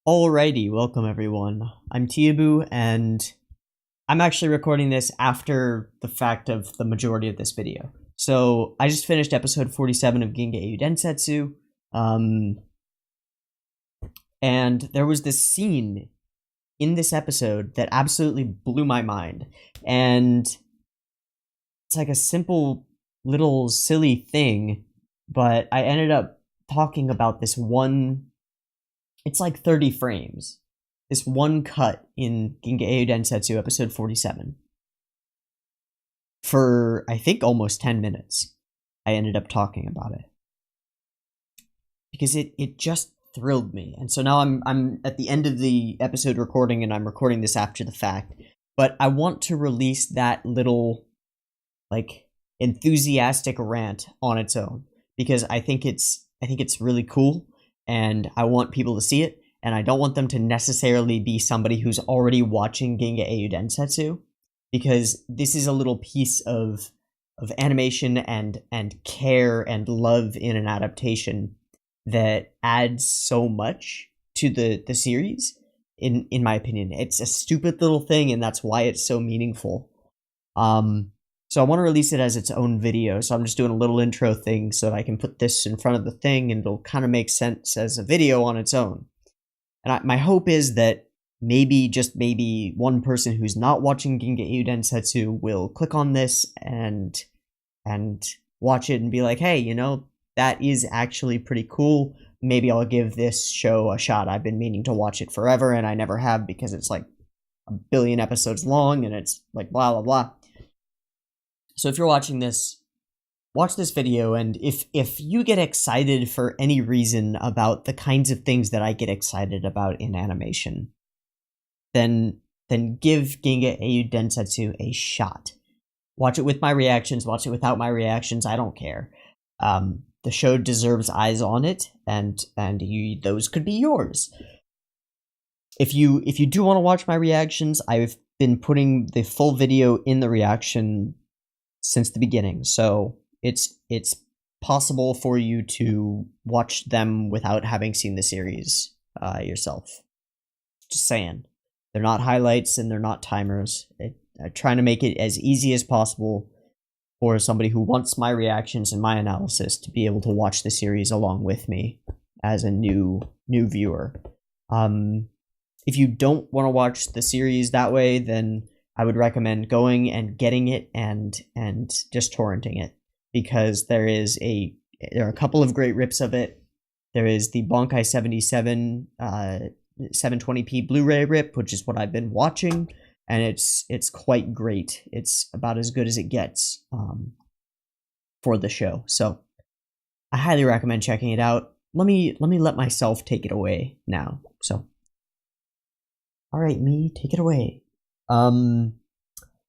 Alrighty, welcome everyone. I'm Teeaboo, and I'm actually recording this after the fact of the majority of this video. So, I just finished episode 47 of Ginga Eiyuu Densetsu, and there was this scene in this episode that absolutely blew my mind. And it's like a simple little silly thing, but I ended up talking about this one. It's like 30 frames. This one cut in Ginga Eiyuu Densetsu episode 47. For, I think, almost 10 minutes, I ended up talking about it. Because it just thrilled me. And so now I'm at the end of the episode recording, and I'm recording this after the fact. But I want to release that little, like, enthusiastic rant on its own. Because I think it's really cool. And I want people to see it, and I don't want them to necessarily be somebody who's already watching Ginga Eiyuu Densetsu, because this is a little piece of animation and care and love in an adaptation that adds so much to the series, in my opinion. It's a stupid little thing, and that's why it's so meaningful. So I want to release it as its own video, so I'm just doing a little intro thing so that I can put this in front of the thing and it'll kind of make sense as a video on its own. And my hope is that just maybe one person who's not watching Ginga Eiyuu Densetsu will click on this and watch it and be like, hey, that is actually pretty cool. Maybe I'll give this show a shot. I've been meaning to watch it forever and I never have because it's like a billion episodes long and it's like blah, blah, blah. So if you're watching this, watch this video, and if you get excited for any reason about the kinds of things that I get excited about in animation, then give Ginga Eiyuu Densetsu a shot. Watch it with my reactions, watch it without my reactions, I don't care. The show deserves eyes on it, and those could be yours. If you do want to watch my reactions, I've been putting the full video in the reaction since the beginning, so it's possible for you to watch them without having seen the series yourself. Just saying. They're not highlights and they're not timers. I'm trying to make it as easy as possible for somebody who wants my reactions and my analysis to be able to watch the series along with me as a new viewer. If you don't want to watch the series that way, then I would recommend going and getting it and just torrenting it, because there are a couple of great rips of it. There is the Bonkai 77 720p Blu-ray rip, which is what I've been watching, and it's quite great. It's about as good as it gets for the show. So I highly recommend checking it out. Let me let myself take it away now. So, all right, me, take it away. An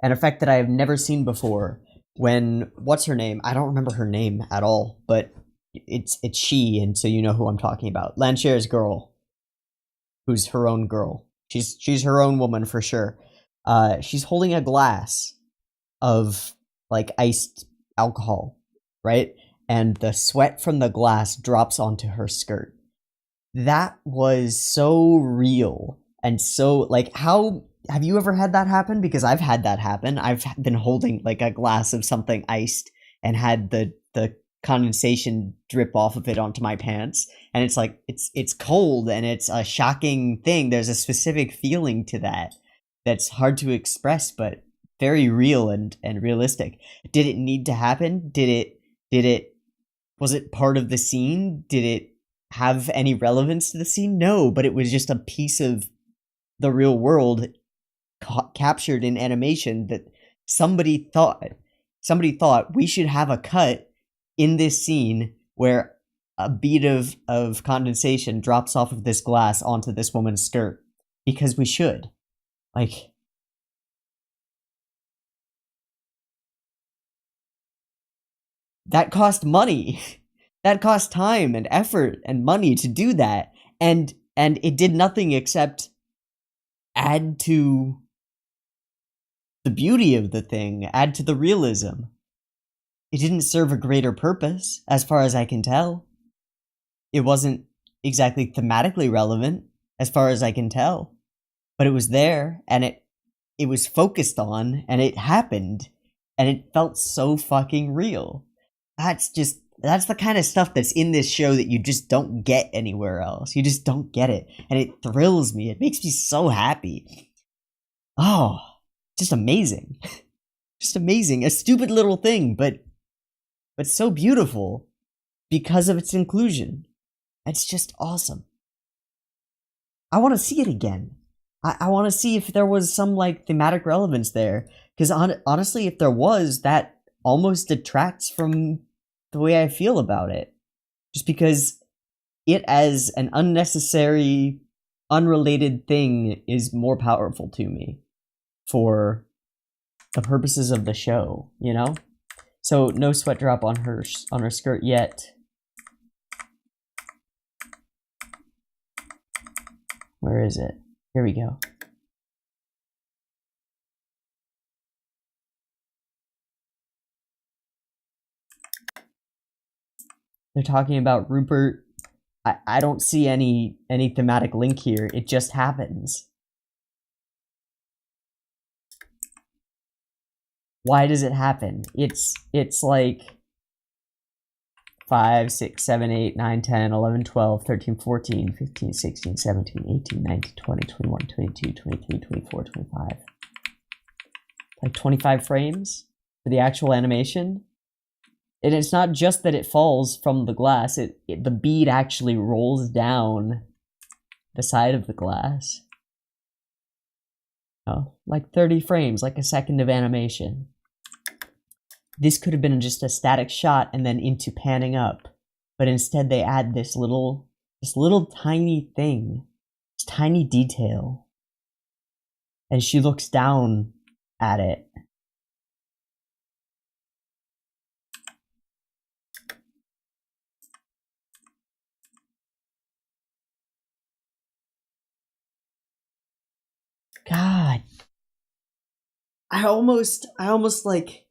effect that I have never seen before, when, what's her name? I don't remember her name at all, but it's she, and so you know who I'm talking about. Lancher's girl, who's her own girl. She's her own woman for sure. She's holding a glass of, like, iced alcohol, right? And the sweat from the glass drops onto her skirt. That was so real, and so, like, how... Have you ever had that happen? Because I've had that happen. I've been holding like a glass of something iced and had the condensation drip off of it onto my pants. And it's like, it's cold and it's a shocking thing. There's a specific feeling to that that's hard to express, but very real and realistic. Did it need to happen? Was it part of the scene? Did it have any relevance to the scene? No, but it was just a piece of the real world captured in animation that somebody thought we should have a cut in this scene where a bead of condensation drops off of this glass onto this woman's skirt, because we should. Like, that cost money. That cost time and effort and money to do that, and it did nothing except add to the beauty of the thing, add to the realism. It didn't serve a greater purpose, as far as I can tell. It wasn't exactly thematically relevant. as far as I can tell. But it was there, and it was focused on, and it happened, and it felt so fucking real. That's the kind of stuff that's in this show that you just don't get anywhere else. You just don't get it, and it thrills me. It makes me so happy. Oh, just amazing. Just amazing. A stupid little thing, but so beautiful because of its inclusion. It's just awesome. I want to see it again. I want to see if there was some, like, thematic relevance there. Because honestly, if there was, that almost detracts from the way I feel about it. Just because it as an unnecessary, unrelated thing is more powerful to me for the purposes of the show, you know? So no sweat drop on her skirt yet. Where is it? Here we go. They're talking about Rupert. I don't see any thematic link here. It just happens. Why does it happen? It's like 5, 6, 7, 8, 9, 10, 11, 12, 13, 14, 15, 16, 17, 18, 19, 20, 21, 22, 23, 24, 25. Like 25 frames for the actual animation. And it's not just that it falls from the glass, the bead actually rolls down the side of the glass. Oh, like 30 frames, like a second of animation. This could have been just a static shot and then into panning up, but instead they add this little tiny thing, this tiny detail, and she looks down at it. God, I almost like,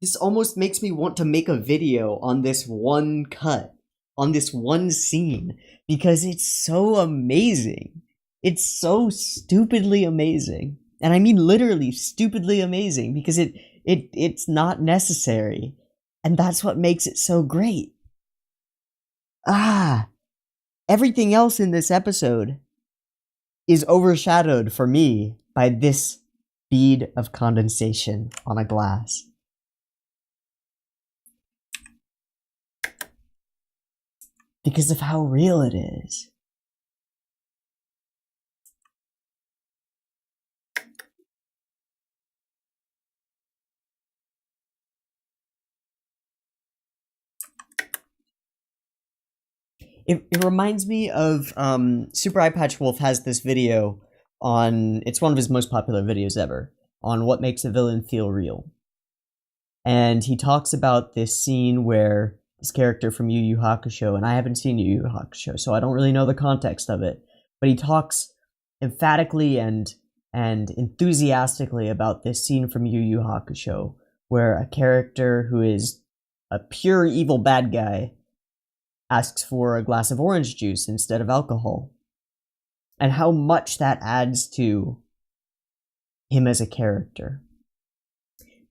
this almost makes me want to make a video on this one cut, on this one scene, because it's so amazing. It's so stupidly amazing. And I mean literally stupidly amazing, because it's not necessary. And that's what makes it so great. Everything else in this episode is overshadowed for me by this bead of condensation on a glass. Because of how real it is. It reminds me of Super Eye Patch Wolf has this video on, it's one of his most popular videos ever, on what makes a villain feel real. And he talks about this scene where this character from Yu Yu Hakusho, and I haven't seen Yu Yu Hakusho, so I don't really know the context of it, but he talks emphatically and enthusiastically about this scene from Yu Yu Hakusho, where a character who is a pure evil bad guy asks for a glass of orange juice instead of alcohol, and how much that adds to him as a character.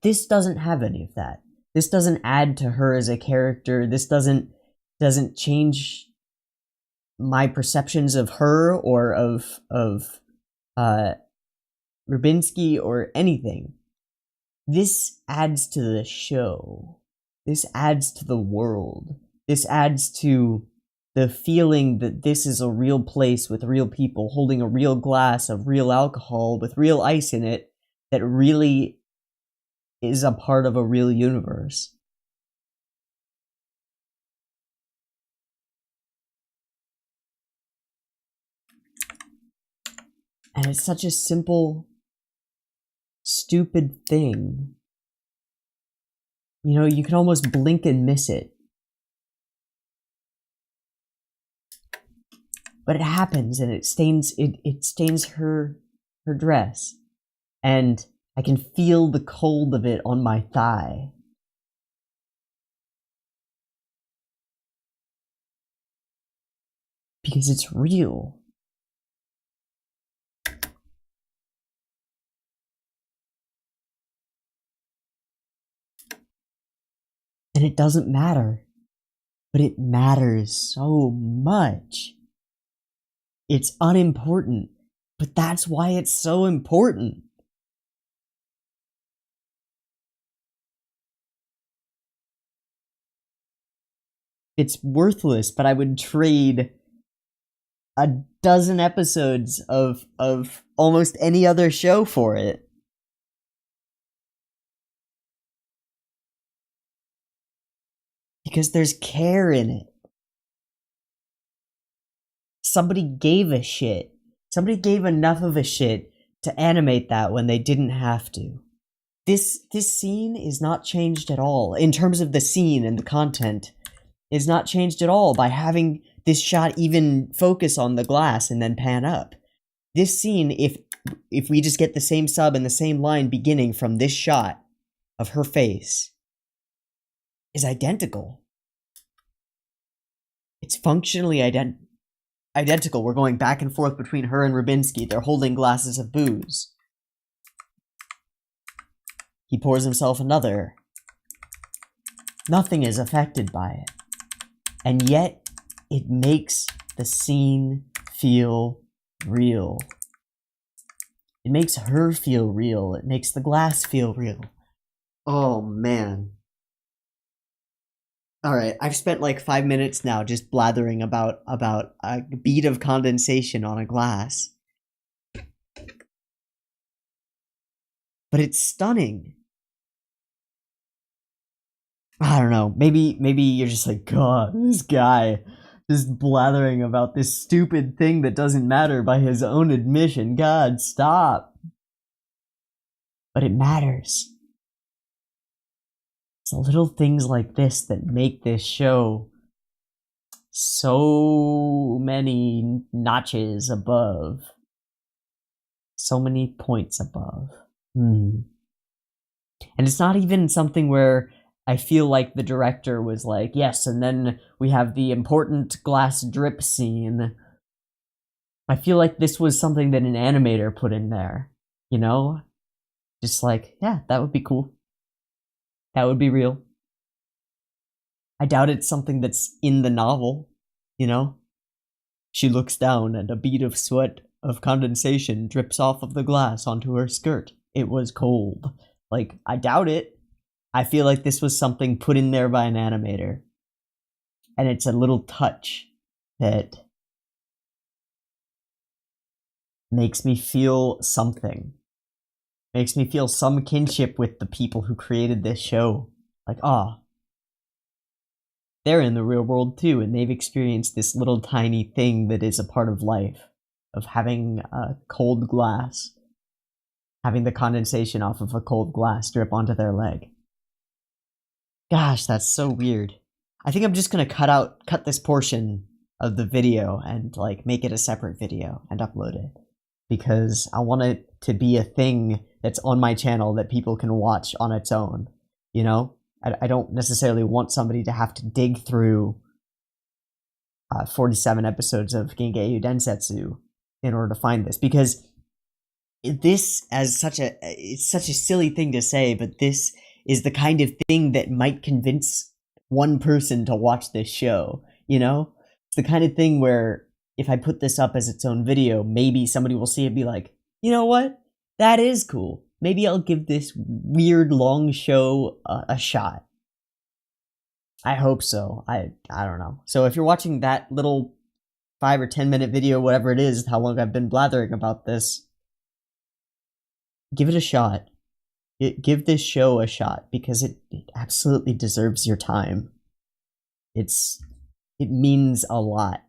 This doesn't have any of that. This doesn't add to her as a character. This doesn't change my perceptions of her or of Rubinsky or anything. This adds to the show. This adds to the world. This adds to the feeling that this is a real place with real people holding a real glass of real alcohol with real ice in it that really is a part of a real universe. And it's such a simple, stupid thing. You know, you can almost blink and miss it. But it happens, and it stains her dress. And I can feel the cold of it on my thigh. Because it's real. and it doesn't matter. But it matters so much. It's unimportant, but that's why it's so important. It's worthless, but I would trade a dozen episodes of almost any other show for it. Because there's care in it. Somebody gave a shit. Somebody gave enough of a shit to animate that when they didn't have to. This scene is not changed at all. In terms of the scene and the content, is not changed at all by having this shot even focus on the glass and then pan up. This scene, if we just get the same sub and the same line beginning from this shot of her face, is identical. It's functionally identical. We're going back and forth between her and Rubinsky. They're holding glasses of booze. He pours himself another. Nothing is affected by it. And yet, it makes the scene feel real. It makes her feel real. It makes the glass feel real. Oh, man. Alright, I've spent like 5 minutes now just blathering about a bead of condensation on a glass. But it's stunning. I don't know, maybe you're just like, God, this guy just blathering about this stupid thing that doesn't matter by his own admission. God, stop. But it matters. It's the little things like this that make this show so many notches above. So many points above. And it's not even something where I feel like the director was like, yes, and then we have the important glass drip scene. I feel like this was something that an animator put in there, you know? Just like, yeah, that would be cool. That would be real. I doubt it's something that's in the novel, you know? She looks down and a bead of sweat of condensation drips off of the glass onto her skirt. It was cold. Like, I doubt it. I feel like this was something put in there by an animator. And it's a little touch that makes me feel something. Makes me feel some kinship with the people who created this show. Like, they're in the real world too, and they've experienced this little tiny thing that is a part of life. Of having a cold glass. Having the condensation off of a cold glass drip onto their leg. Gosh, that's so weird. I think I'm just gonna cut this portion of the video and like make it a separate video and upload it. Because I want it to be a thing that's on my channel that people can watch on its own. You know? I don't necessarily want somebody to have to dig through 47 episodes of Ginga Eiyuu Densetsu in order to find this. Because this, it's such a silly thing to say, but this is the kind of thing that might convince one person to watch this show, you know? It's the kind of thing where if I put this up as its own video, maybe somebody will see it and be like, you know what? That is cool. Maybe I'll give this weird long show a shot. I hope so. I don't know. So if you're watching that little 5 or 10 minute video, whatever it is, how long I've been blathering about this, give it a shot. Give this show a shot because it absolutely deserves your time. It means a lot.